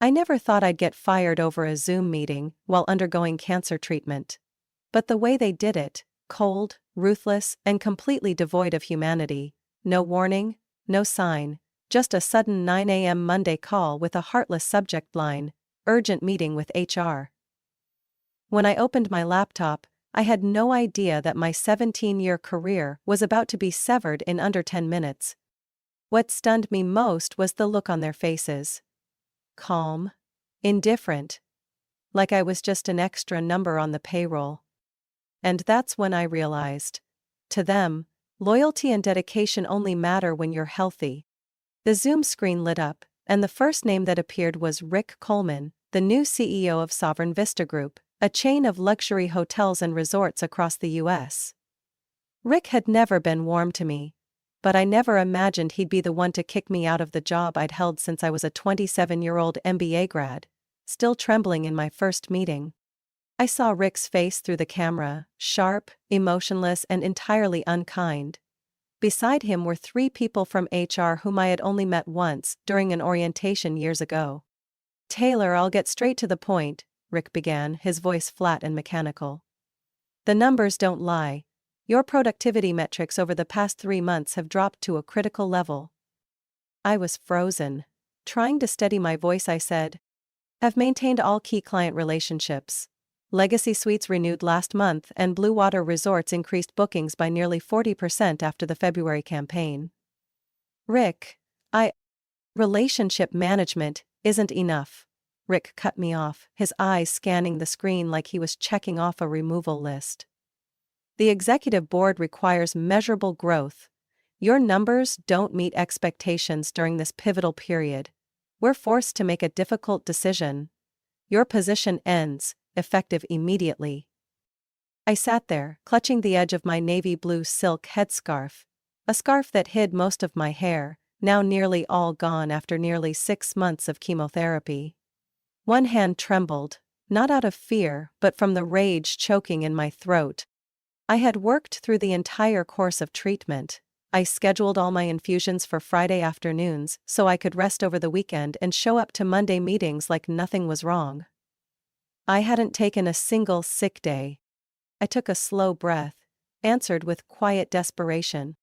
I never thought I'd get fired over a Zoom meeting while undergoing cancer treatment. But the way they did it, cold, ruthless, and completely devoid of humanity. No warning, no sign, just a sudden 9 a.m. Monday call with a heartless subject line, urgent meeting with HR. When I opened my laptop, I had no idea that my 17-year career was about to be severed in under 10 minutes. What stunned me most was the look on their faces. Calm. Indifferent. Like I was just an extra number on the payroll. And that's when I realized. To them, loyalty and dedication only matter when you're healthy. The Zoom screen lit up, and the first name that appeared was Rick Coleman, the new CEO of Sovereign Vista Group, a chain of luxury hotels and resorts across the U.S. Rick had never been warm to me, but I never imagined he'd be the one to kick me out of the job I'd held since I was a 27-year-old MBA grad, still trembling in my first meeting. I saw Rick's face through the camera, sharp, emotionless, and entirely unkind. Beside him were 3 people from HR whom I had only met once during an orientation years ago. "Taylor, I'll get straight to the point," Rick began, his voice flat and mechanical. "The numbers don't lie. Your productivity metrics over the past 3 months have dropped to a critical level." I was frozen. Trying to steady my voice, I said, "Have maintained all key client relationships. Legacy Suites renewed last month and Blue Water Resorts increased bookings by nearly 40% after the February campaign." "Rick, relationship management isn't enough." Rick cut me off, his eyes scanning the screen like he was checking off a removal list. "The executive board requires measurable growth. Your numbers don't meet expectations during this pivotal period. We're forced to make a difficult decision. Your position ends, effective immediately." I sat there, clutching the edge of my navy blue silk headscarf, a scarf that hid most of my hair, now nearly all gone after nearly 6 months of chemotherapy. One hand trembled, not out of fear but from the rage choking in my throat. I had worked through the entire course of treatment. I scheduled all my infusions for Friday afternoons so I could rest over the weekend and show up to Monday meetings like nothing was wrong. I hadn't taken a single sick day. I took a slow breath, answered with quiet desperation.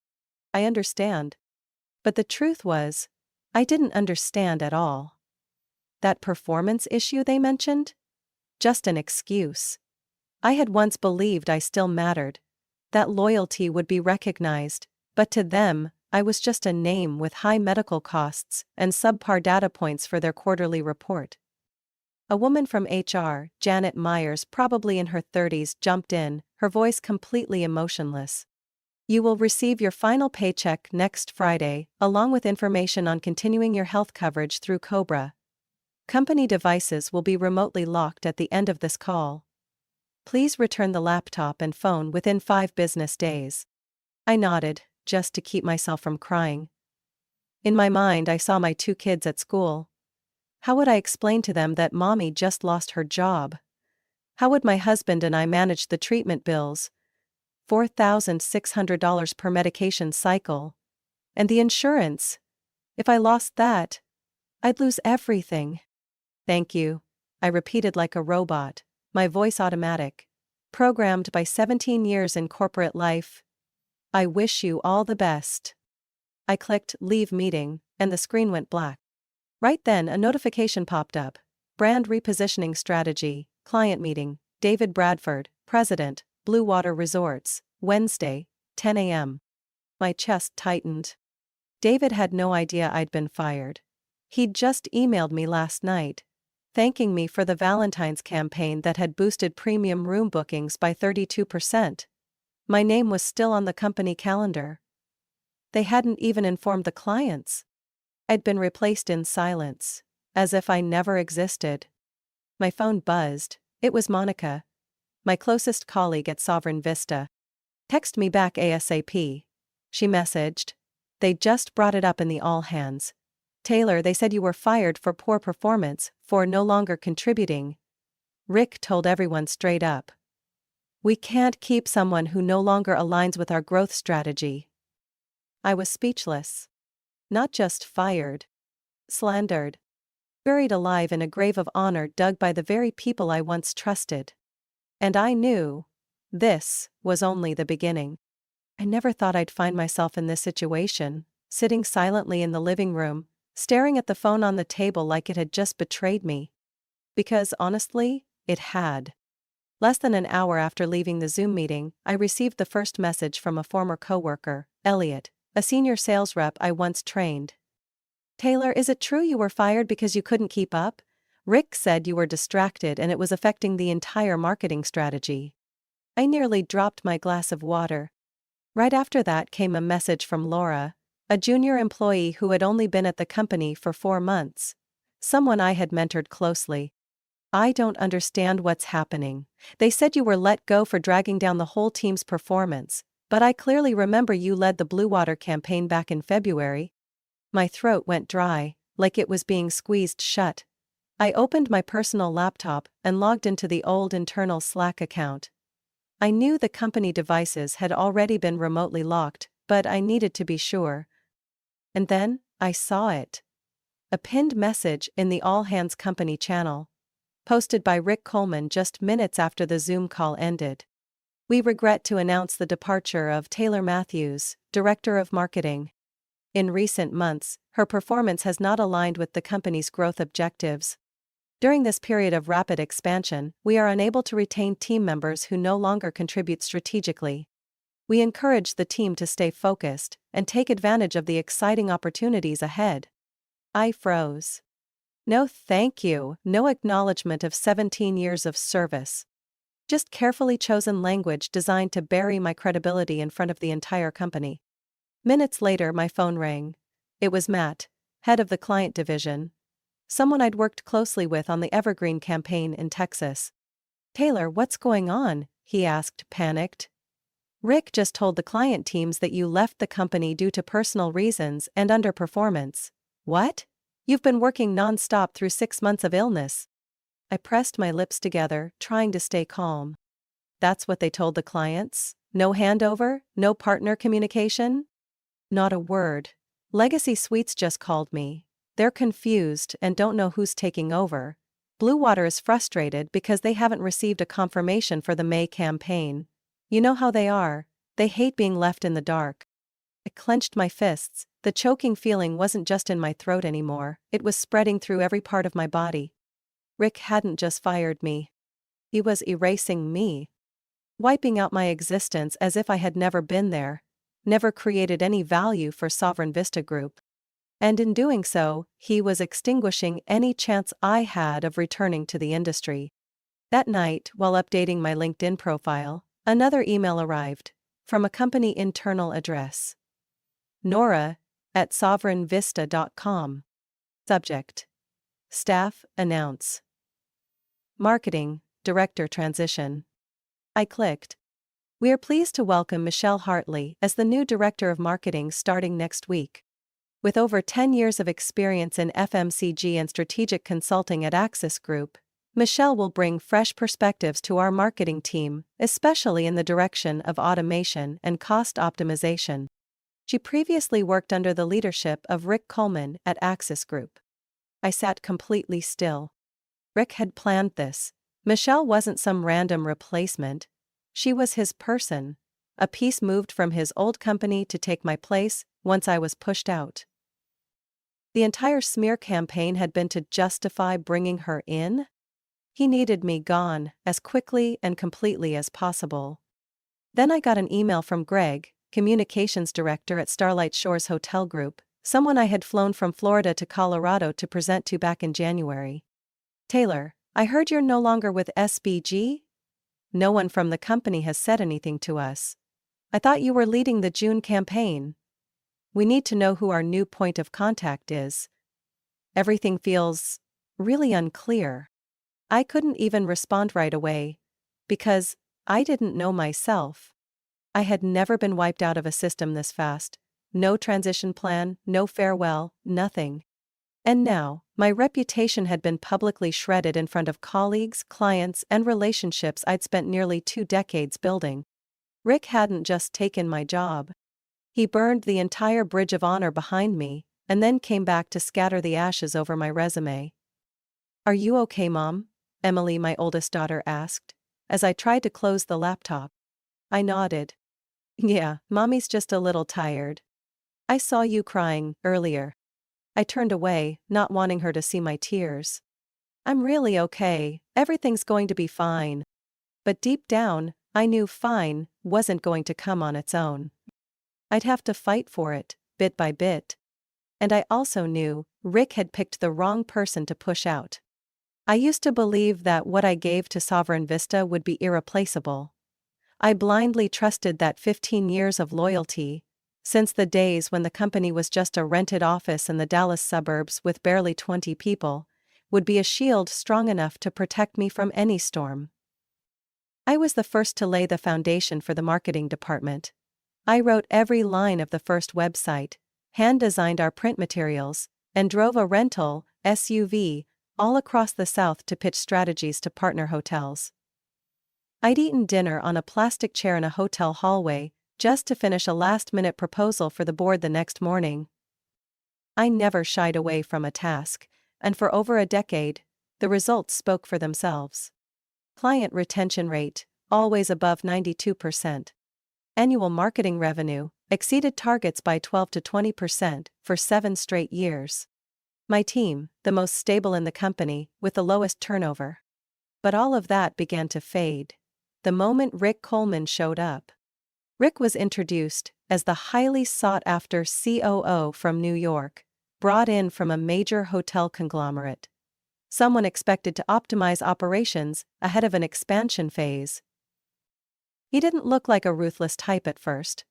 "I understand." But the truth was, I didn't understand at all. That performance issue they mentioned? Just an excuse. I had once believed I still mattered, that loyalty would be recognized, but to them, I was just a name with high medical costs and subpar data points for their quarterly report. A woman from HR, Janet Myers, probably in her 30s, jumped in, her voice completely emotionless. "You will receive your final paycheck next Friday, along with information on continuing your health coverage through Cobra. Company devices will be remotely locked at the end of this call. Please return the laptop and phone within 5 business days." I nodded, just to keep myself from crying. In my mind, I saw my 2 kids at school. How would I explain to them that mommy just lost her job? How would my husband and I manage the treatment bills? $4,600 per medication cycle. And the insurance. If I lost that, I'd lose everything. "Thank you," I repeated like a robot, my voice automatic, programmed by 17 years in corporate life. "I wish you all the best." I clicked "Leave meeting," and the screen went black. Right then, a notification popped up. "Brand repositioning strategy, client meeting, David Bradford, President, Blue Water Resorts, Wednesday, 10 a.m. My chest tightened. David had no idea I'd been fired. He'd just emailed me last night, thanking me for the Valentine's campaign that had boosted premium room bookings by 32%. My name was still on the company calendar. They hadn't even informed the clients. I'd been replaced in silence, as if I never existed. My phone buzzed. It was Monica, my closest colleague at Sovereign Vista. "Text me back ASAP," she messaged. "They just brought it up in the all hands. Taylor, they said you were fired for poor performance, for no longer contributing." Rick told everyone straight up. "We can't keep someone who no longer aligns with our growth strategy." I was speechless. Not just fired. Slandered. buried alive in a grave of honor dug by the very people I once trusted. And I knew this was only the beginning. I never thought I'd find myself in this situation, sitting silently in the living room, staring at the phone on the table like it had just betrayed me. Because honestly, it had. Less than an hour after leaving the Zoom meeting, I received the first message from a former coworker, Elliot, a senior sales rep I once trained. "Taylor, is it true you were fired because you couldn't keep up? Rick said you were distracted and it was affecting the entire marketing strategy." I nearly dropped my glass of water. Right after that came a message from Laura, a junior employee who had only been at the company for 4 months. Someone I had mentored closely. "I don't understand what's happening. They said you were let go for dragging down the whole team's performance, but I clearly remember you led the Blue Water campaign back in February." My throat went dry, like it was being squeezed shut. I opened my personal laptop and logged into the old internal Slack account. I knew the company devices had already been remotely locked, but I needed to be sure. And then, I saw it. A pinned message in the All Hands Company channel, posted by Rick Coleman just minutes after the Zoom call ended. "We regret to announce the departure of Taylor Matthews, Director of Marketing. In recent months, her performance has not aligned with the company's growth objectives. During this period of rapid expansion, we are unable to retain team members who no longer contribute strategically. We encourage the team to stay focused and take advantage of the exciting opportunities ahead." I froze. No thank you, no acknowledgement of 17 years of service. Just carefully chosen language designed to bury my credibility in front of the entire company. Minutes later, my phone rang. It was Matt, head of the client division. Someone I'd worked closely with on the Evergreen campaign in Texas. "Taylor, what's going on?" he asked, panicked. "Rick just told the client teams that you left the company due to personal reasons and underperformance." "What? You've been working non-stop through 6 months of illness." I pressed my lips together, trying to stay calm. "That's what they told the clients? No handover? No partner communication?" "Not a word. Legacy Suites just called me. They're confused and don't know who's taking over. Blue Water is frustrated because they haven't received a confirmation for the May campaign. You know how they are. They hate being left in the dark." I clenched my fists. The choking feeling wasn't just in my throat anymore, it was spreading through every part of my body. Rick hadn't just fired me. He was erasing me. Wiping out my existence as if I had never been there. Never created any value for Sovereign Vista Group. And in doing so, he was extinguishing any chance I had of returning to the industry. That night, while updating my LinkedIn profile, another email arrived, from a company internal address. Nora@sovereignvista.com. Subject: Staff announce. Marketing Director transition. I clicked. "We are pleased to welcome Michelle Hartley as the new Director of Marketing starting next week. With over 10 years of experience in FMCG and strategic consulting at Axis Group, Michelle will bring fresh perspectives to our marketing team, especially in the direction of automation and cost optimization." She previously worked under the leadership of Rick Coleman at Axis Group. I sat completely still. Rick had planned this. Michelle wasn't some random replacement. She was his person. A piece moved from his old company to take my place once I was pushed out. The entire smear campaign had been to justify bringing her in? He needed me gone as quickly and completely as possible. Then I got an email from Greg, communications director at Starlight Shores Hotel Group, someone I had flown from Florida to Colorado to present to back in January. "Taylor, I heard you're no longer with SBG? No one from the company has said anything to us. I thought you were leading the June campaign. We need to know who our new point of contact is. Everything feels really unclear." I couldn't even respond right away, because I didn't know myself. I had never been wiped out of a system this fast. No transition plan, no farewell, nothing. And now, my reputation had been publicly shredded in front of colleagues, clients, and relationships I'd spent nearly 2 decades building. Rick hadn't just taken my job. He burned the entire bridge of honor behind me, and then came back to scatter the ashes over my resume. Are you okay, Mom? Emily, my oldest daughter, asked, as I tried to close the laptop. I nodded. Yeah, Mommy's just a little tired. I saw you crying earlier. I turned away, not wanting her to see my tears. I'm really okay, everything's going to be fine. But deep down, I knew fine wasn't going to come on its own. I'd have to fight for it, bit by bit. And I also knew Rick had picked the wrong person to push out. I used to believe that what I gave to Sovereign Vista would be irreplaceable. I blindly trusted that 15 years of loyalty, since the days when the company was just a rented office in the Dallas suburbs with barely 20 people, would be a shield strong enough to protect me from any storm. I was the first to lay the foundation for the marketing department. I wrote every line of the first website, hand-designed our print materials, and drove a rental SUV all across the South to pitch strategies to partner hotels. I'd eaten dinner on a plastic chair in a hotel hallway, just to finish a last-minute proposal for the board the next morning. I never shied away from a task, and for over a decade, the results spoke for themselves. Client retention rate, always above 92%. Annual marketing revenue, exceeded targets by 12 to 20% for 7 straight years. My team, the most stable in the company, with the lowest turnover. But all of that began to fade the moment Rick Coleman showed up. Rick was introduced as the highly sought-after COO from New York, brought in from a major hotel conglomerate. Someone expected to optimize operations ahead of an expansion phase. He didn't look like a ruthless type at first.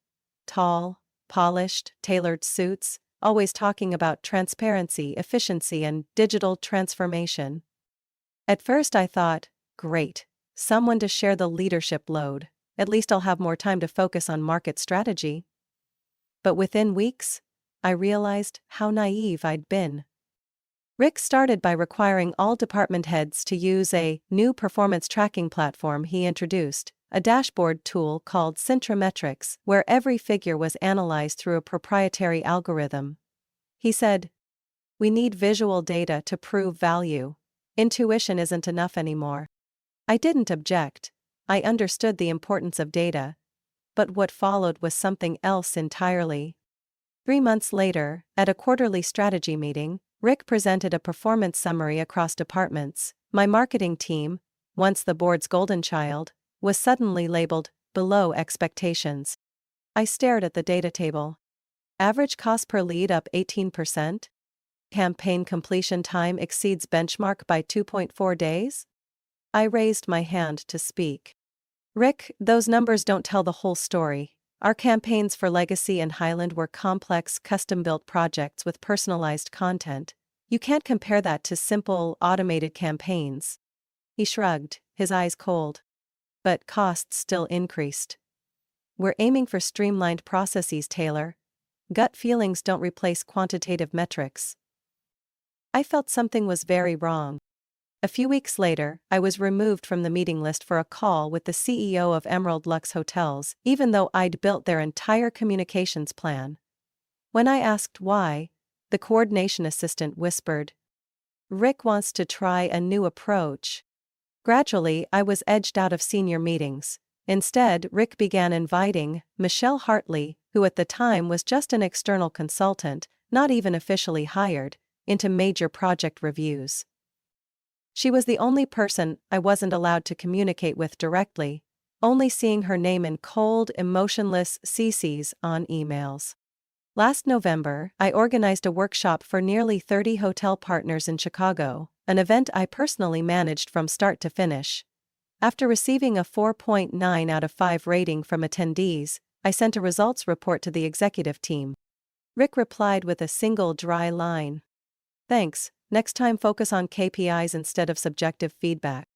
Tall, polished, tailored suits, always talking about transparency, efficiency, and digital transformation. At first I thought, great, someone to share the leadership load. At least I'll have more time to focus on market strategy. But within weeks, I realized how naive I'd been. Rick started by requiring all department heads to use a new performance tracking platform he introduced, a dashboard tool called Cintrametrics, where every figure was analyzed through a proprietary algorithm. He said, "We need visual data to prove value. Intuition isn't enough anymore." I didn't object. I understood the importance of data. But what followed was something else entirely. 3 months later, at a quarterly strategy meeting, Rick presented a performance summary across departments. My marketing team, once the board's golden child, was suddenly labeled below expectations. I stared at the data table. Average cost per lead up 18%? Campaign completion time exceeds benchmark by 2.4 days? I raised my hand to speak. Rick, those numbers don't tell the whole story. Our campaigns for Legacy and Highland were complex, custom-built projects with personalized content. You can't compare that to simple, automated campaigns. He shrugged, his eyes cold. But costs still increased. We're aiming for streamlined processes, Taylor. Gut feelings don't replace quantitative metrics. I felt something was very wrong. A few weeks later, I was removed from the meeting list for a call with the CEO of Emerald Lux Hotels, even though I'd built their entire communications plan. When I asked why, the coordination assistant whispered, "Rick wants to try a new approach." Gradually, I was edged out of senior meetings. Instead, Rick began inviting Michelle Hartley, who at the time was just an external consultant, not even officially hired, into major project reviews. She was the only person I wasn't allowed to communicate with directly, only seeing her name in cold, emotionless CCs on emails. Last November, I organized a workshop for nearly 30 hotel partners in Chicago, an event I personally managed from start to finish. After receiving a 4.9 out of 5 rating from attendees, I sent a results report to the executive team. Rick replied with a single dry line. "Thanks. Next time focus on KPIs instead of subjective feedback."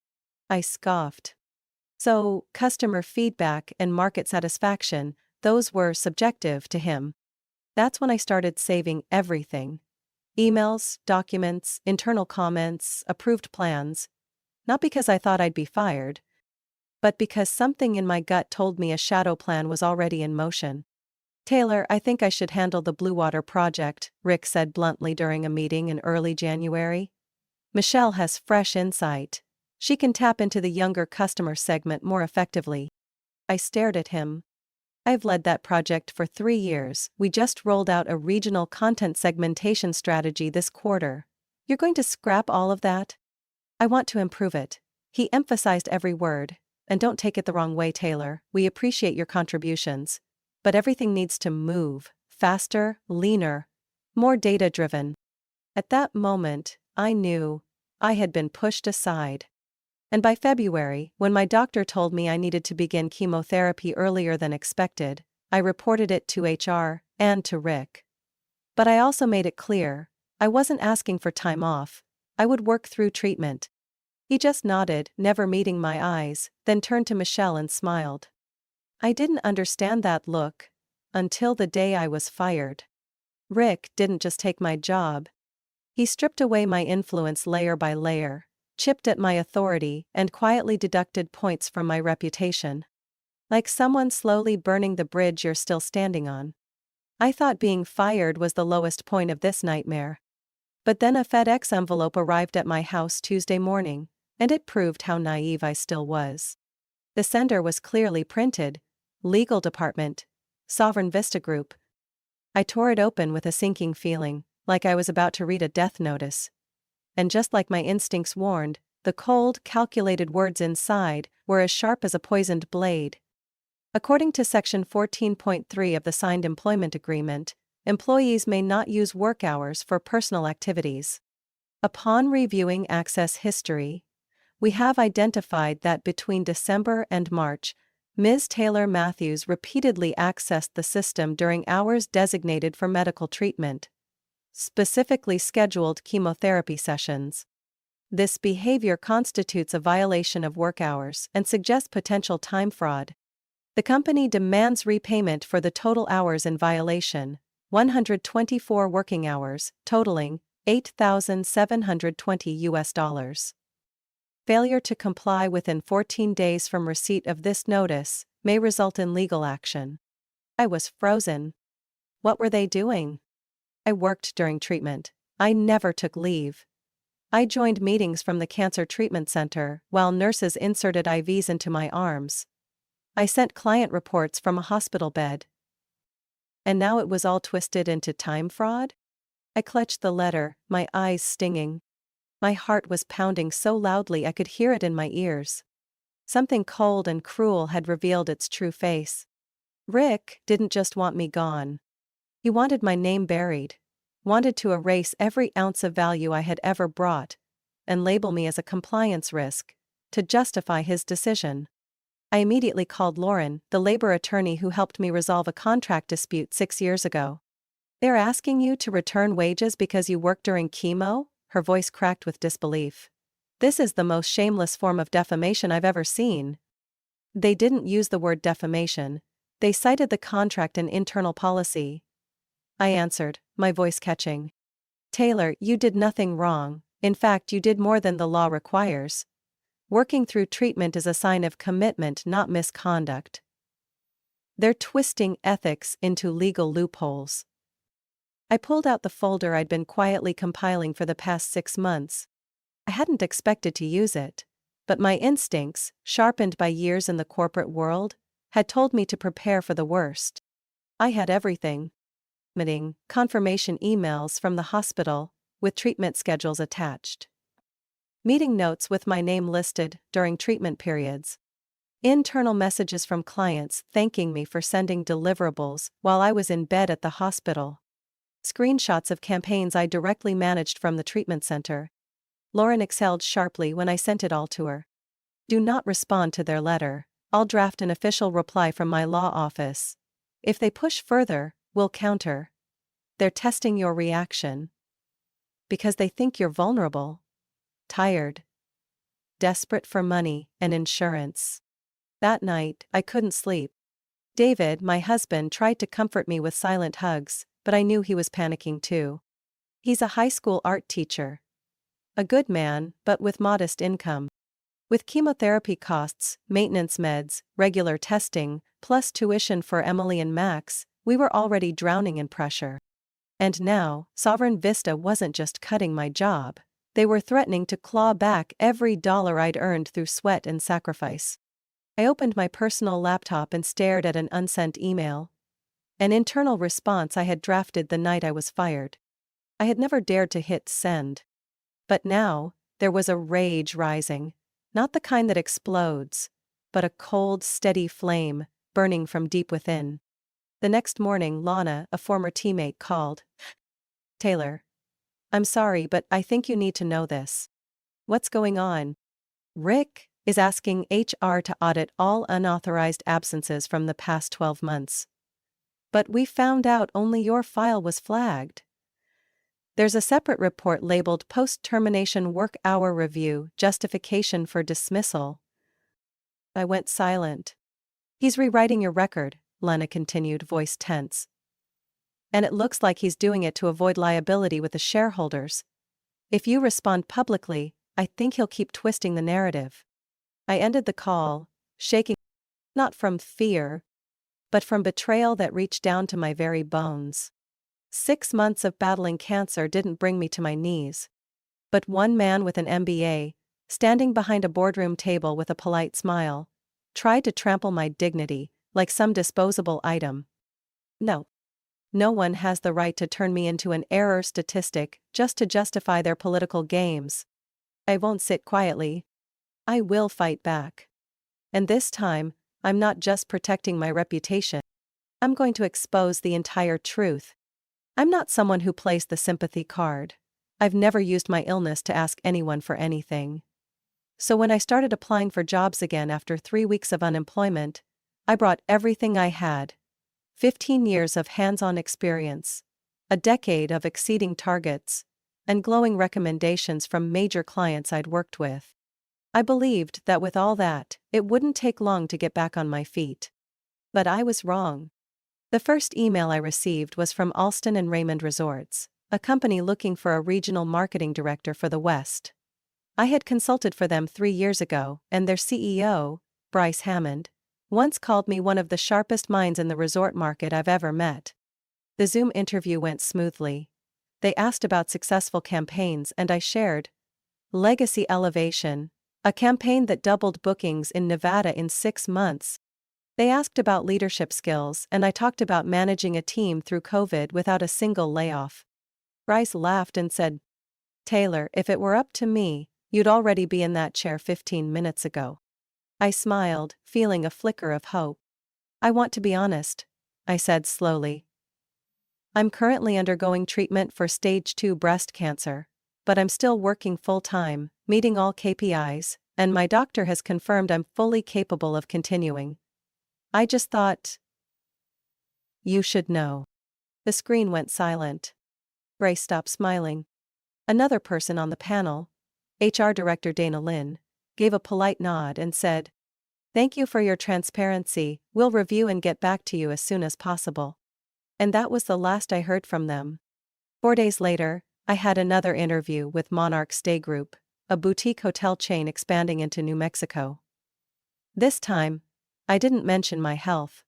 I scoffed. So, customer feedback and market satisfaction, those were subjective to him. That's when I started saving everything. Emails, documents, internal comments, approved plans. Not because I thought I'd be fired, but because something in my gut told me a shadow plan was already in motion. "Taylor, I think I should handle the Blue Water project," Rick said bluntly during a meeting in early January. Michelle has fresh insight. She can tap into the younger customer segment more effectively. I stared at him. I've led that project for 3 years. We just rolled out a regional content segmentation strategy this quarter. You're going to scrap all of that? I want to improve it. He emphasized every word. And don't take it the wrong way, Taylor. We appreciate your contributions. But everything needs to move faster, leaner, more data-driven. At that moment, I knew I had been pushed aside. And by February, when my doctor told me I needed to begin chemotherapy earlier than expected, I reported it to HR and to Rick. But I also made it clear, I wasn't asking for time off. I would work through treatment. He just nodded, never meeting my eyes, then turned to Michelle and smiled. I didn't understand that look until the day I was fired. Rick didn't just take my job. He stripped away my influence layer by layer, chipped at my authority, and quietly deducted points from my reputation. Like someone slowly burning the bridge you're still standing on. I thought being fired was the lowest point of this nightmare. But then a FedEx envelope arrived at my house Tuesday morning, and it proved how naive I still was. The sender was clearly printed, Legal Department, Sovereign Vista Group. I tore it open with a sinking feeling, like I was about to read a death notice. And just like my instincts warned, the cold, calculated words inside were as sharp as a poisoned blade. According to Section 14.3 of the signed employment agreement, employees may not use work hours for personal activities. Upon reviewing access history, we have identified that between December and March, Ms. Taylor Matthews repeatedly accessed the system during hours designated for medical treatment, specifically scheduled chemotherapy sessions. This behavior constitutes a violation of work hours and suggests potential time fraud. The company demands repayment for the total hours in violation, 124 working hours, totaling $8,720. Failure to comply within 14 days from receipt of this notice may result in legal action. I was frozen. What were they doing? I worked during treatment. I never took leave. I joined meetings from the cancer treatment center while nurses inserted IVs into my arms. I sent client reports from a hospital bed. And now it was all twisted into time fraud? I clutched the letter, my eyes stinging. My heart was pounding so loudly I could hear it in my ears. Something cold and cruel had revealed its true face. Rick didn't just want me gone. He wanted my name buried, wanted to erase every ounce of value I had ever brought, and label me as a compliance risk, to justify his decision. I immediately called Lauren, the labor attorney who helped me resolve a contract dispute 6 years ago. They're asking you to return wages because you worked during chemo? Her voice cracked with disbelief. This is the most shameless form of defamation I've ever seen. They didn't use the word defamation. They cited the contract and internal policy. I answered, my voice catching. Taylor, you did nothing wrong. In fact, you did more than the law requires. Working through treatment is a sign of commitment, not misconduct. They're twisting ethics into legal loopholes. I pulled out the folder I'd been quietly compiling for the past 6 months. I hadn't expected to use it, but my instincts, sharpened by years in the corporate world, had told me to prepare for the worst. I had everything. Confirmation emails from the hospital, with treatment schedules attached. Meeting notes with my name listed during treatment periods. Internal messages from clients thanking me for sending deliverables while I was in bed at the hospital. Screenshots of campaigns I directly managed from the treatment center. Lauren exhaled sharply when I sent it all to her. Do not respond to their letter. I'll draft an official reply from my law office. If they push further, we'll counter. They're testing your reaction. Because they think you're vulnerable. Tired. Desperate for money and insurance. That night, I couldn't sleep. David, my husband, tried to comfort me with silent hugs, but I knew he was panicking too. He's a high school art teacher. A good man, but with modest income. With chemotherapy costs, maintenance meds, regular testing, plus tuition for Emily and Max, we were already drowning in pressure. And now, Sovereign Vista wasn't just cutting my job, They were threatening to claw back every dollar I'd earned through sweat and sacrifice. I opened my personal laptop and stared at an unsent email. An internal response I had drafted the night I was fired. I had never dared to hit send. But now, there was a rage rising. Not the kind that explodes, but a cold, steady flame, burning from deep within. The next morning, Lana, a former teammate, called. "Taylor. I'm sorry, but I think you need to know this." "What's going on?" "Rick is asking HR to audit all unauthorized absences from the past 12 months. But we found out only your file was flagged. There's a separate report labeled Post-Termination Work Hour Review, Justification for Dismissal." I went silent. "He's rewriting your record," Lana continued, voice tense. "And it looks like he's doing it to avoid liability with the shareholders. If you respond publicly, I think he'll keep twisting the narrative." I ended the call, shaking, not from fear, but from betrayal that reached down to my very bones. 6 months of battling cancer didn't bring me to my knees. But one man with an MBA, standing behind a boardroom table with a polite smile, tried to trample my dignity, like some disposable item. No. No one has the right to turn me into an error statistic just to justify their political games. I won't sit quietly. I will fight back. And this time, I'm not just protecting my reputation. I'm going to expose the entire truth. I'm not someone who plays the sympathy card. I've never used my illness to ask anyone for anything. So when I started applying for jobs again after 3 weeks of unemployment, I brought everything I had. 15 years of hands-on experience, a decade of exceeding targets, and glowing recommendations from major clients I'd worked with. I believed that with all that, it wouldn't take long to get back on my feet. But I was wrong. The first email I received was from Alston and Raymond Resorts, a company looking for a regional marketing director for the West. I had consulted for them 3 years ago, and their CEO, Bryce Hammond, once called me one of the sharpest minds in the resort market I've ever met. The Zoom interview went smoothly. They asked about successful campaigns and I shared Legacy Elevation, a campaign that doubled bookings in Nevada in 6 months. They asked about leadership skills and I talked about managing a team through COVID without a single layoff. Bryce laughed and said, "Taylor, if it were up to me, you'd already be in that chair 15 minutes ago." I smiled, feeling a flicker of hope. "I want to be honest," I said slowly. "I'm currently undergoing treatment for stage 2 breast cancer, but I'm still working full-time, meeting all KPIs, and my doctor has confirmed I'm fully capable of continuing. I just thought you should know." The screen went silent. Grace stopped smiling. Another person on the panel, HR Director Dana Lynn, gave a polite nod and said, "Thank you for your transparency, we'll review and get back to you as soon as possible." And that was the last I heard from them. 4 days later, I had another interview with Monarch Stay Group, a boutique hotel chain expanding into New Mexico. This time, I didn't mention my health.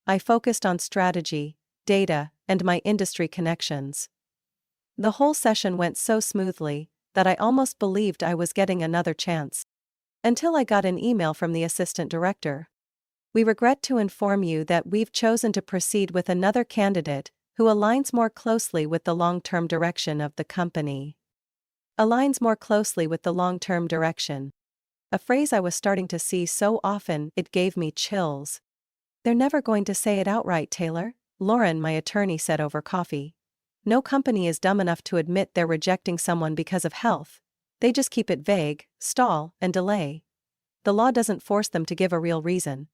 I focused on strategy, data, and my industry connections. The whole session went so smoothly that I almost believed I was getting another chance. Until I got an email from the assistant director. "We regret to inform you that we've chosen to proceed with another candidate who aligns more closely with the long-term direction of the company." Aligns more closely with the long-term direction. A phrase I was starting to see so often it gave me chills. "They're never going to say it outright, Taylor," Lauren, my attorney, said over coffee. "No company is dumb enough to admit they're rejecting someone because of health. They just keep it vague, stall, and delay. The law doesn't force them to give a real reason."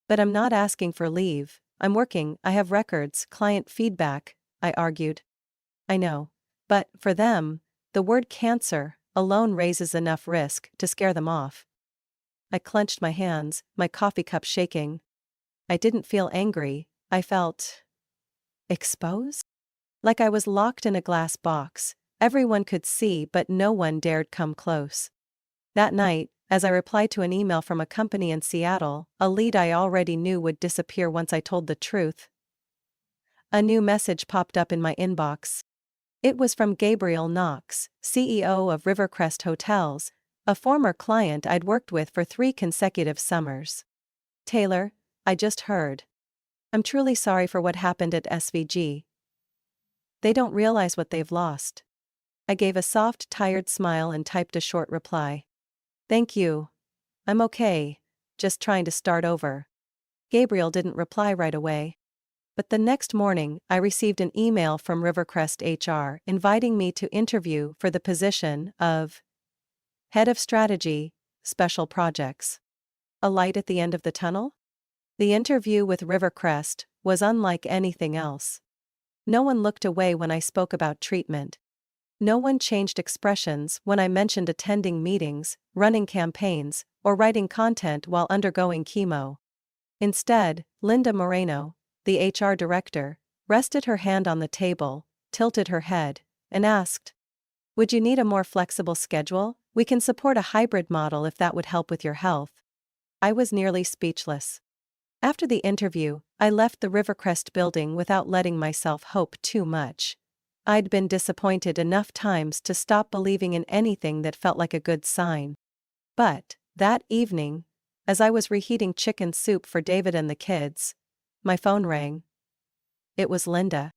"But I'm not asking for leave, I'm working, I have records, client feedback," I argued. "I know. But, for them, the word cancer alone raises enough risk to scare them off." I clenched my hands, my coffee cup shaking. I didn't feel angry, I felt exposed? Like I was locked in a glass box, everyone could see but no one dared come close. That night, as I replied to an email from a company in Seattle, a lead I already knew would disappear once I told the truth, a new message popped up in my inbox. It was from Gabriel Knox, CEO of Rivercrest Hotels, a former client I'd worked with for 3 consecutive summers. "Taylor, I just heard. I'm truly sorry for what happened at SVG. They don't realize what they've lost." I gave a soft, tired smile and typed a short reply. "Thank you. I'm okay. Just trying to start over." Gabriel didn't reply right away. But the next morning, I received an email from Rivercrest HR inviting me to interview for the position of Head of Strategy, Special Projects. A light at the end of the tunnel? The interview with Rivercrest was unlike anything else. No one looked away when I spoke about treatment. No one changed expressions when I mentioned attending meetings, running campaigns, or writing content while undergoing chemo. Instead, Linda Moreno, the HR director, rested her hand on the table, tilted her head, and asked, "Would you need a more flexible schedule? We can support a hybrid model if that would help with your health." I was nearly speechless. After the interview, I left the Rivercrest building without letting myself hope too much. I'd been disappointed enough times to stop believing in anything that felt like a good sign. But, that evening, as I was reheating chicken soup for David and the kids, my phone rang. It was Linda.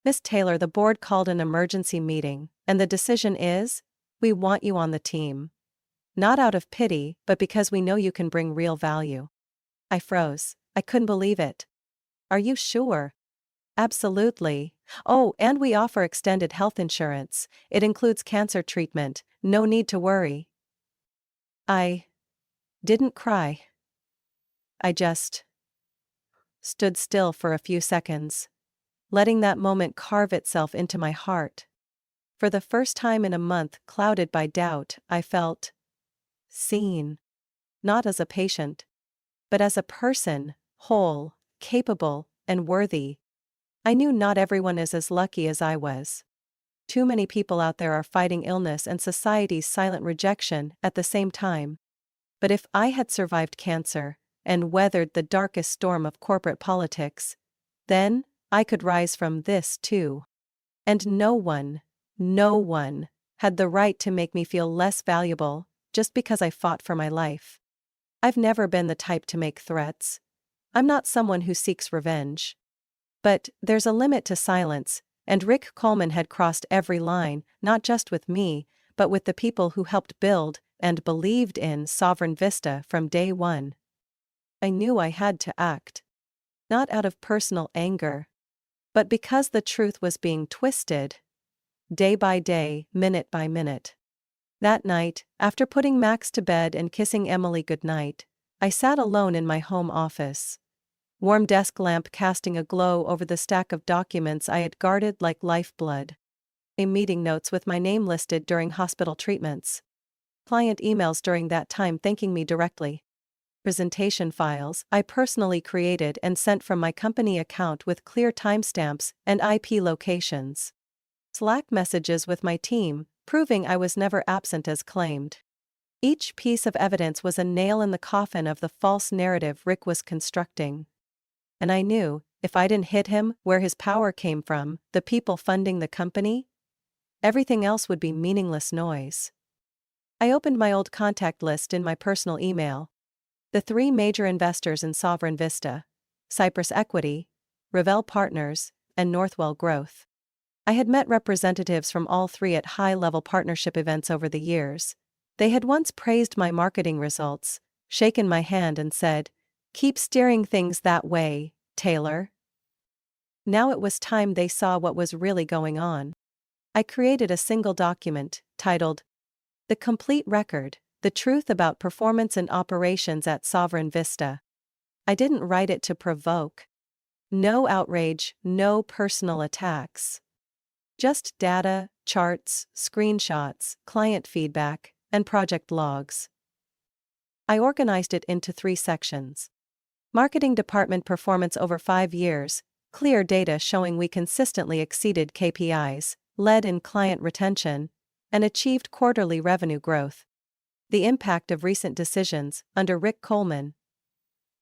"Miss Taylor, the board called an emergency meeting, and the decision is, we want you on the team. Not out of pity, but because we know you can bring real value." I froze. I couldn't believe it. "Are you sure?" "Absolutely. Oh, and we offer extended health insurance. It includes cancer treatment. No need to worry." I didn't cry. I just stood still for a few seconds, letting that moment carve itself into my heart. For the first time in a month clouded by doubt, I felt seen. Not as a patient, but as a person, whole, capable, and worthy. I knew not everyone is as lucky as I was. Too many people out there are fighting illness and society's silent rejection at the same time. But if I had survived cancer, and weathered the darkest storm of corporate politics, then I could rise from this too. And no one had the right to make me feel less valuable just because I fought for my life. I've never been the type to make threats. I'm not someone who seeks revenge. But there's a limit to silence, and Rick Coleman had crossed every line, not just with me, but with the people who helped build and believed in Sovereign Vista from day one. I knew I had to act. Not out of personal anger, but because the truth was being twisted. Day by day, minute by minute. That night, after putting Max to bed and kissing Emily goodnight, I sat alone in my home office. Warm desk lamp casting a glow over the stack of documents I had guarded like lifeblood. Meeting notes with my name listed during hospital treatments. Client emails during that time thanking me directly. Presentation files I personally created and sent from my company account with clear timestamps and IP locations. Slack messages with my team, proving I was never absent as claimed. Each piece of evidence was a nail in the coffin of the false narrative Rick was constructing. And I knew, if I didn't hit him where his power came from, the people funding the company, everything else would be meaningless noise. I opened my old contact list in my personal email. The 3 major investors in Sovereign Vista, Cypress Equity, Revell Partners, and Northwell Growth. I had met representatives from all 3 at high-level partnership events over the years. They had once praised my marketing results, shaken my hand and said, "Keep steering things that way, Taylor." Now it was time they saw what was really going on. I created a single document, titled, "The Complete Record, The Truth About Performance and Operations at Sovereign Vista." I didn't write it to provoke. No outrage, no personal attacks. Just data, charts, screenshots, client feedback, and project logs. I organized it into 3 sections. Marketing department performance over 5 years, clear data showing we consistently exceeded KPIs, led in client retention, and achieved quarterly revenue growth. The impact of recent decisions under Rick Coleman.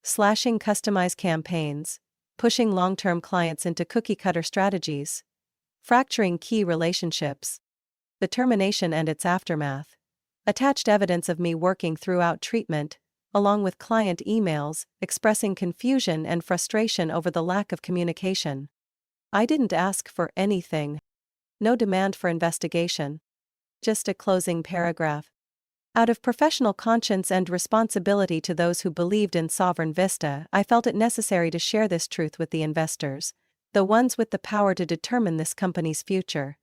Slashing customized campaigns, pushing long-term clients into cookie-cutter strategies, fracturing key relationships. The termination and its aftermath. Attached evidence of me working throughout treatment, along with client emails expressing confusion and frustration over the lack of communication. I didn't ask for anything. No demand for investigation. Just a closing paragraph. Out of professional conscience and responsibility to those who believed in Sovereign Vista, I felt it necessary to share this truth with the investors, the ones with the power to determine this company's future.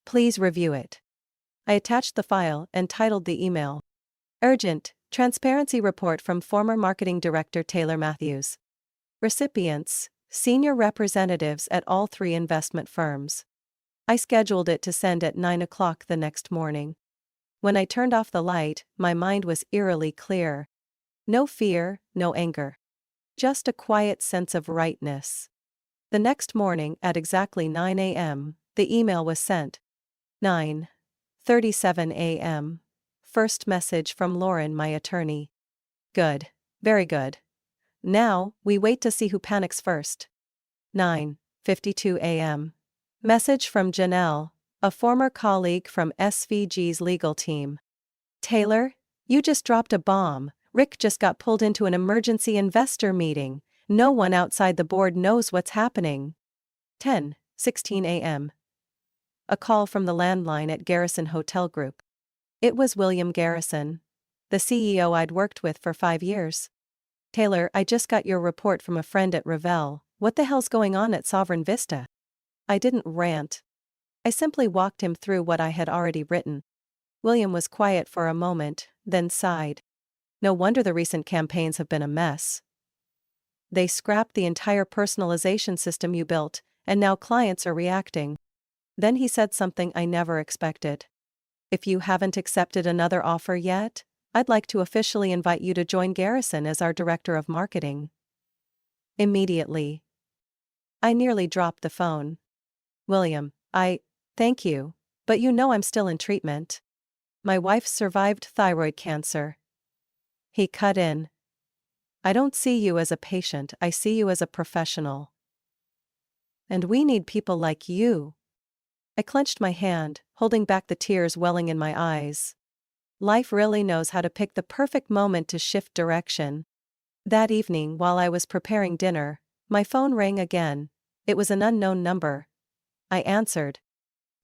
Please review it. I attached the file and titled the email, Urgent, Transparency Report from Former Marketing Director Taylor Matthews. Recipients, Senior Representatives at all 3 investment firms. I scheduled it to send at 9 o'clock the next morning. When I turned off the light, my mind was eerily clear. No fear, no anger. Just a quiet sense of rightness. The next morning at exactly 9 a.m., the email was sent. 9:37 a.m. First message from Lauren, my attorney. Good. Very good. Now, we wait to see who panics first. 9:52 a.m. Message from Janelle, a former colleague from SVG's legal team. Taylor, you just dropped a bomb. Rick just got pulled into an emergency investor meeting. No one outside the board knows what's happening. 10:16 a.m. A call from the landline at Garrison Hotel Group. It was William Garrison, the CEO I'd worked with for 5 years. Taylor, I just got your report from a friend at Revell. What the hell's going on at Sovereign Vista? I didn't rant. I simply walked him through what I had already written. William was quiet for a moment, then sighed. No wonder the recent campaigns have been a mess. They scrapped the entire personalization system you built, and now clients are reacting. Then he said something I never expected. If you haven't accepted another offer yet, I'd like to officially invite you to join Garrison as our Director of Marketing. Immediately. I nearly dropped the phone. William, thank you, but you know I'm still in treatment. My wife survived thyroid cancer. He cut in. I don't see you as a patient, I see you as a professional. And we need people like you. I clenched my hand, holding back the tears welling in my eyes. Life really knows how to pick the perfect moment to shift direction. That evening, while I was preparing dinner, my phone rang again. It was an unknown number. I answered.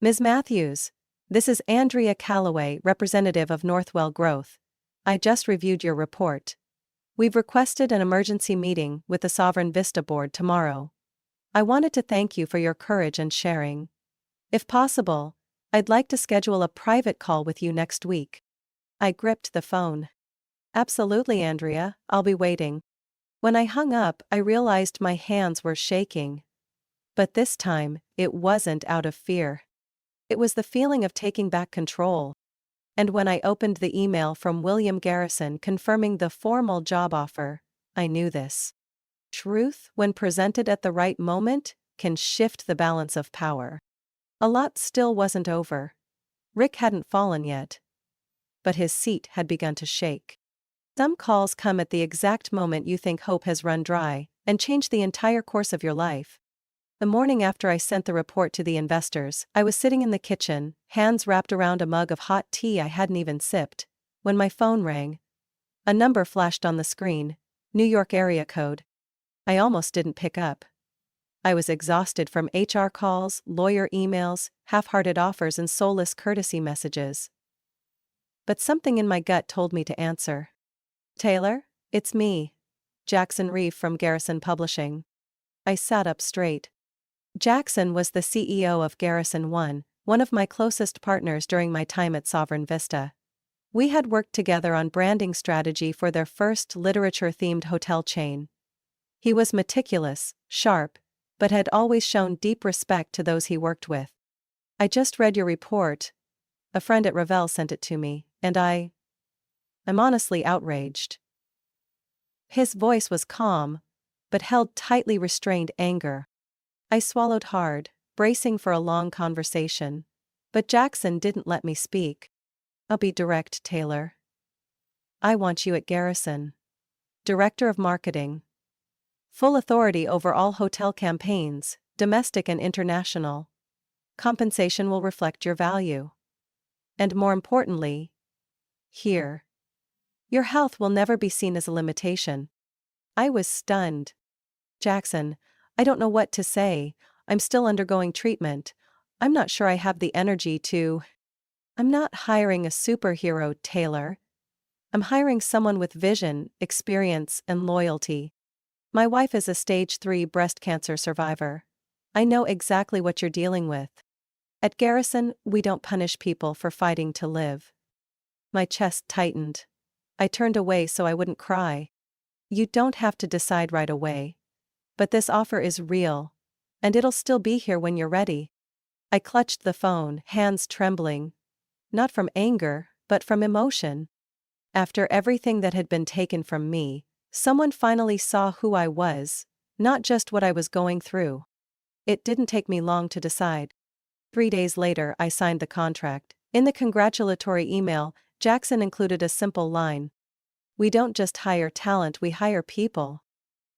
Ms. Matthews, this is Andrea Calloway, representative of Northwell Growth. I just reviewed your report. We've requested an emergency meeting with the Sovereign Vista Board tomorrow. I wanted to thank you for your courage and sharing. If possible, I'd like to schedule a private call with you next week. I gripped the phone. Absolutely, Andrea, I'll be waiting. When I hung up, I realized my hands were shaking. But this time, it wasn't out of fear. It was the feeling of taking back control. And when I opened the email from William Garrison confirming the formal job offer, I knew this. Truth, when presented at the right moment, can shift the balance of power. A lot still wasn't over. Rick hadn't fallen yet. But his seat had begun to shake. Some calls come at the exact moment you think hope has run dry, and change the entire course of your life. The morning after I sent the report to the investors, I was sitting in the kitchen, hands wrapped around a mug of hot tea I hadn't even sipped, when my phone rang. A number flashed on the screen, New York area code. I almost didn't pick up. I was exhausted from HR calls, lawyer emails, half-hearted offers and soulless courtesy messages. But something in my gut told me to answer. Taylor, it's me. Jackson Reeve from Garrison Publishing. I sat up straight. Jackson was the CEO of Garrison one of my closest partners during my time at Sovereign Vista. We had worked together on branding strategy for their first literature-themed hotel chain. He was meticulous, sharp, but had always shown deep respect to those he worked with. I just read your report. A friend at Revell sent it to me, and I'm honestly outraged. His voice was calm, but held tightly restrained anger. I swallowed hard, bracing for a long conversation. But Jackson didn't let me speak. I'll be direct, Taylor. I want you at Garrison. Director of Marketing. Full authority over all hotel campaigns, domestic and international. compensation will reflect your value. And more importantly, here, your health will never be seen as a limitation. I was stunned. Jackson, I don't know what to say. I'm still undergoing treatment. I'm not sure I have the energy to. I'm not hiring a superhero, Taylor. I'm hiring someone with vision, experience, and loyalty. My wife is a stage 3 breast cancer survivor. I know exactly what you're dealing with. At Garrison, we don't punish people for fighting to live. My chest tightened. I turned away so I wouldn't cry. You don't have to decide right away. But this offer is real. And it'll still be here when you're ready. I clutched the phone, hands trembling. Not from anger, but from emotion. After everything that had been taken from me, someone finally saw who I was, not just what I was going through. It didn't take me long to decide. 3 days later, I signed the contract. In the congratulatory email, Jackson included a simple line. We don't just hire talent, we hire people.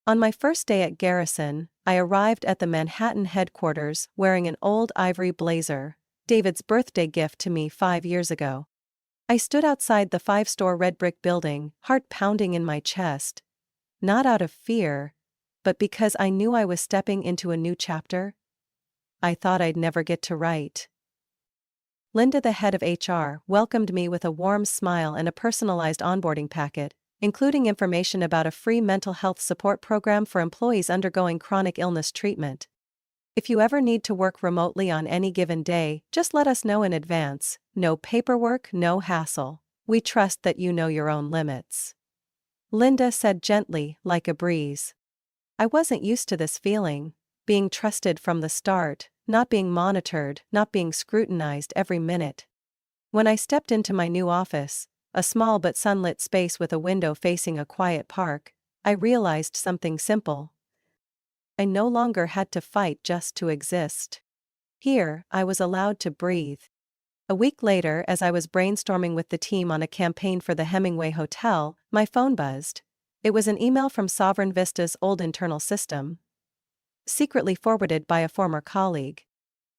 On my first day at Garrison, I arrived at the Manhattan headquarters wearing an old ivory blazer, David's birthday gift to me 5 years ago. I stood outside the 5-story red brick building, heart pounding in my chest. Not out of fear, but because I knew I was stepping into a new chapter. I thought I'd never get to write. Linda, the head of HR, welcomed me with a warm smile and a personalized onboarding packet, including information about a free mental health support program for employees undergoing chronic illness treatment. If you ever need to work remotely on any given day, just let us know in advance. No paperwork, no hassle. We trust that you know your own limits. Linda said gently, like a breeze. I wasn't used to this feeling, being trusted from the start, not being monitored, not being scrutinized every minute. When I stepped into my new office, a small but sunlit space with a window facing a quiet park, I realized something simple. I no longer had to fight just to exist. Here, I was allowed to breathe. A week later, as I was brainstorming with the team on a campaign for the Hemingway Hotel, my phone buzzed. It was an email from Sovereign Vista's old internal system, secretly forwarded by a former colleague.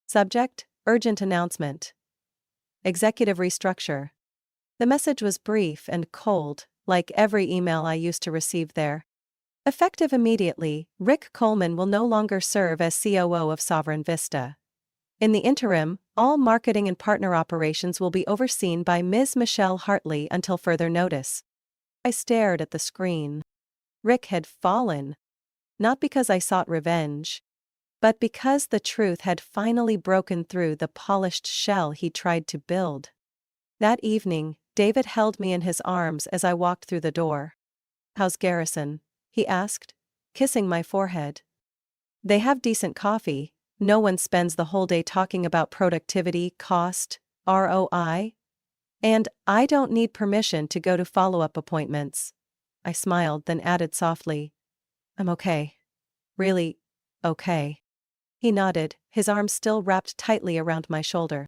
Subject: Urgent announcement. Executive restructure. The message was brief and cold, like every email I used to receive there. Effective immediately, Rick Coleman will no longer serve as COO of Sovereign Vista. In the interim, all marketing and partner operations will be overseen by Ms. Michelle Hartley until further notice. I stared at the screen. Rick had fallen. Not because I sought revenge, but because the truth had finally broken through the polished shell he tried to build. That evening, David held me in his arms as I walked through the door. How's Garrison? He asked, kissing my forehead. They have decent coffee. No one spends the whole day talking about productivity, cost, ROI. And I don't need permission to go to follow-up appointments. I smiled, then added softly, I'm okay. Really, okay. He nodded, his arms still wrapped tightly around my shoulder.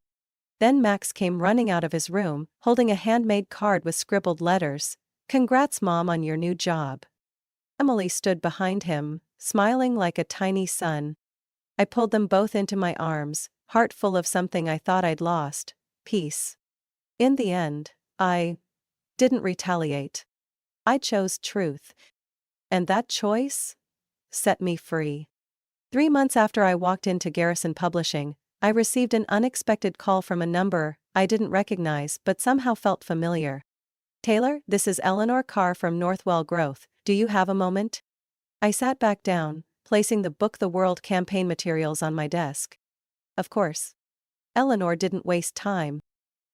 Then Max came running out of his room, holding a handmade card with scribbled letters. Congrats, Mom, on your new job. Emily stood behind him, smiling like a tiny sun. I pulled them both into my arms, heart full of something I thought I'd lost, peace. In the end, I didn't retaliate. I chose truth. And that choice set me free. 3 months after I walked into Garrison Publishing, I received an unexpected call from a number I didn't recognize but somehow felt familiar. Taylor, this is Eleanor Carr from Northwell Growth. Do you have a moment? I sat back down, placing the Book the World campaign materials on my desk. Of course. Eleanor didn't waste time.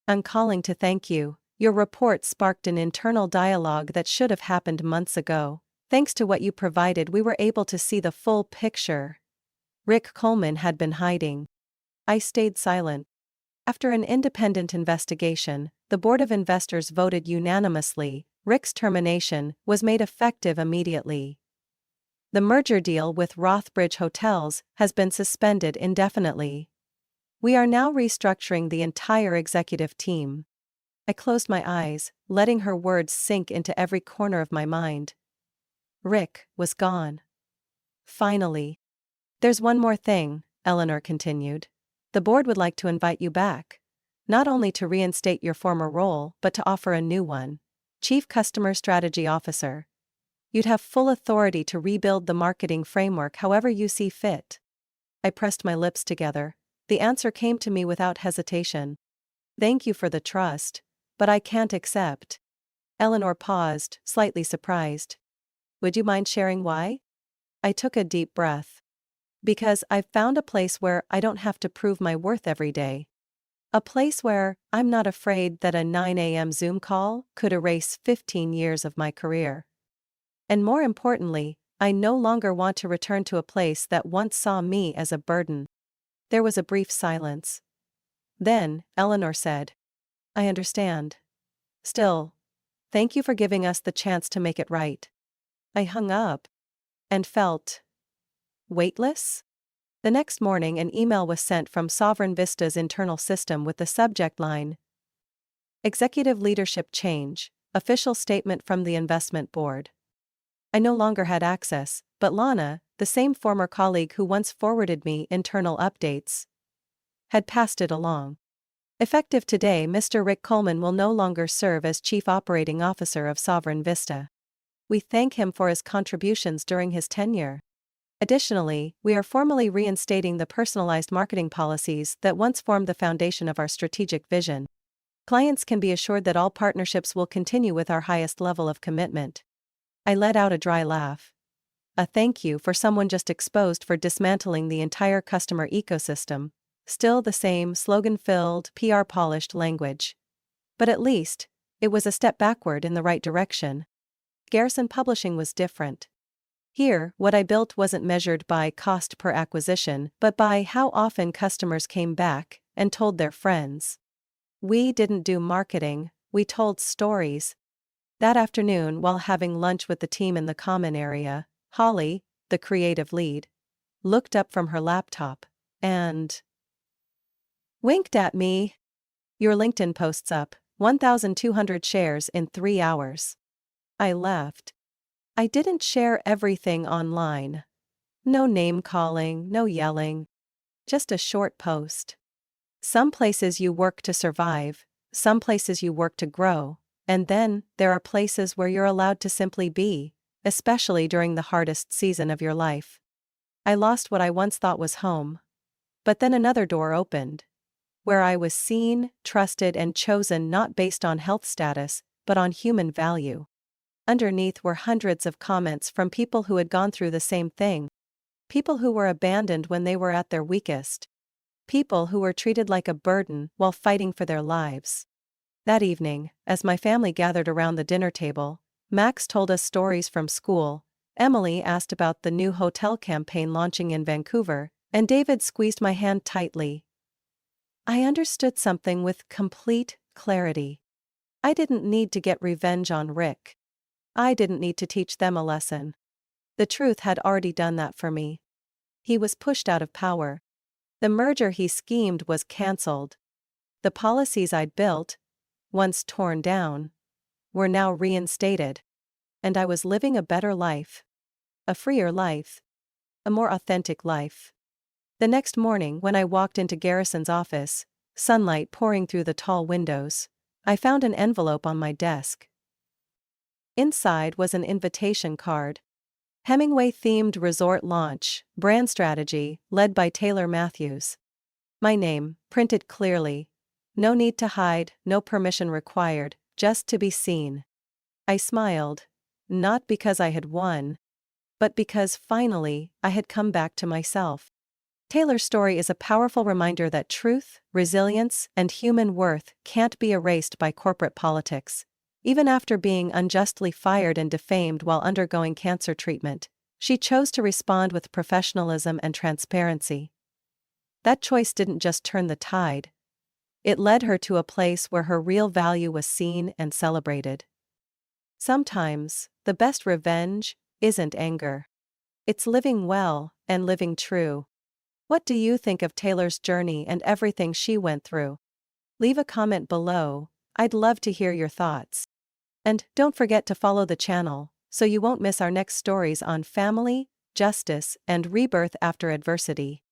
I'm calling to thank you. Your report sparked an internal dialogue that should have happened months ago. Thanks to what you provided, we were able to see the full picture. Rick Coleman had been hiding. I stayed silent. After an independent investigation, the Board of Investors voted unanimously. Rick's termination was made effective immediately. The merger deal with Rothbridge Hotels has been suspended indefinitely. We are now restructuring the entire executive team. I closed my eyes, letting her words sink into every corner of my mind. Rick was gone. Finally. There's one more thing, Eleanor continued. The board would like to invite you back. Not only to reinstate your former role, but to offer a new one. Chief Customer Strategy Officer. You'd have full authority to rebuild the marketing framework however you see fit. I pressed my lips together. The answer came to me without hesitation. Thank you for the trust, but I can't accept. Eleanor paused, slightly surprised. Would you mind sharing why? I took a deep breath. Because I've found a place where I don't have to prove my worth every day. A place where I'm not afraid that a 9 a.m. Zoom call could erase 15 years of my career. And more importantly, I no longer want to return to a place that once saw me as a burden. There was a brief silence. Then, Eleanor said, I understand. Still, thank you for giving us the chance to make it right. I hung up and felt weightless. The next morning, an email was sent from Sovereign Vista's internal system with the subject line: Executive Leadership Change, Official Statement from the Investment Board. I no longer had access, but Lana, the same former colleague who once forwarded me internal updates, had passed it along. Effective today, Mr. Rick Coleman will no longer serve as Chief Operating Officer of Sovereign Vista. We thank him for his contributions during his tenure. Additionally, we are formally reinstating the personalized marketing policies that once formed the foundation of our strategic vision. Clients can be assured that all partnerships will continue with our highest level of commitment. I let out a dry laugh. A thank you for someone just exposed for dismantling the entire customer ecosystem. Still the same slogan-filled, PR-polished language. But at least, it was a step backward in the right direction. Garrison Publishing was different. Here, what I built wasn't measured by cost per acquisition, but by how often customers came back and told their friends. We didn't do marketing, we told stories. That afternoon, while having lunch with the team in the common area, Holly, the creative lead, looked up from her laptop and winked at me. Your LinkedIn post's up, 1,200 shares in 3 hours. I laughed. I didn't share everything online. No name calling, no yelling. Just a short post. Some places you work to survive, some places you work to grow, and then there are places where you're allowed to simply be, especially during the hardest season of your life. I lost what I once thought was home. But then another door opened, where I was seen, trusted, and chosen not based on health status, but on human value. Underneath were hundreds of comments from people who had gone through the same thing. People who were abandoned when they were at their weakest. People who were treated like a burden while fighting for their lives. That evening, as my family gathered around the dinner table, Max told us stories from school, Emily asked about the new hotel campaign launching in Vancouver, and David squeezed my hand tightly. I understood something with complete clarity. I didn't need to get revenge on Rick. I didn't need to teach them a lesson. The truth had already done that for me. He was pushed out of power. The merger he schemed was cancelled. The policies I'd built, once torn down, were now reinstated. And I was living a better life. A freer life. A more authentic life. The next morning, when I walked into Garrison's office, sunlight pouring through the tall windows, I found an envelope on my desk. Inside was an invitation card. Hemingway-themed resort launch, brand strategy, led by Taylor Matthews. My name, printed clearly. No need to hide, no permission required, just to be seen. I smiled. Not because I had won, but because finally, I had come back to myself. Taylor's story is a powerful reminder that truth, resilience, and human worth can't be erased by corporate politics. Even after being unjustly fired and defamed while undergoing cancer treatment, she chose to respond with professionalism and transparency. That choice didn't just turn the tide. It led her to a place where her real value was seen and celebrated. Sometimes, the best revenge isn't anger. It's living well and living true. What do you think of Taylor's journey and everything she went through? Leave a comment below. I'd love to hear your thoughts. And don't forget to follow the channel, so you won't miss our next stories on family, justice, and rebirth after adversity.